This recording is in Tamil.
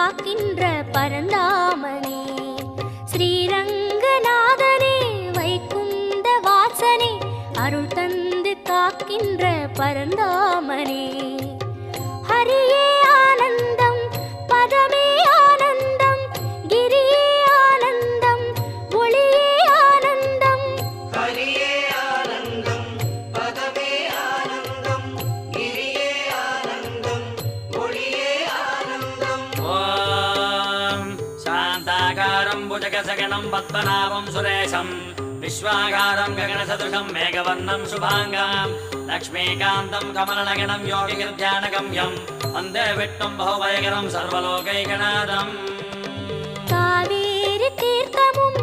காக்கின்ற பரந்தாமனே, ஸ்ரீரங்கநாதனே வைகுந்த வாசனே அருள் தந்து காக்கின்ற பரந்தாமனே. ஹரியே ஆனந்தம் பதமே ஆனந்தம் கிரியே ஆனந்தம் ஒளியே ஆனந்தம். ஹரியே ஆனந்தம் பதமே ஆனந்தம் கிரியே ஆனந்தம் ஒளியே ஆனந்தம். ஓம் சாந்தாகாரம் புஜகசகனம் பத்மநாபம் சுரேஷம் விஸ்வாகாரம் ககனசதுஷம் மேகவர்ணம் சுபாங்கம் லக்ஷ்மீகாந்தம் கமலநகனம் யோகிகிருத்யானகம்யம் வந்தே விட்டும் பகுவயகரம் சர்வலோகைகநாதம். காவேரி தீர்த்தமும்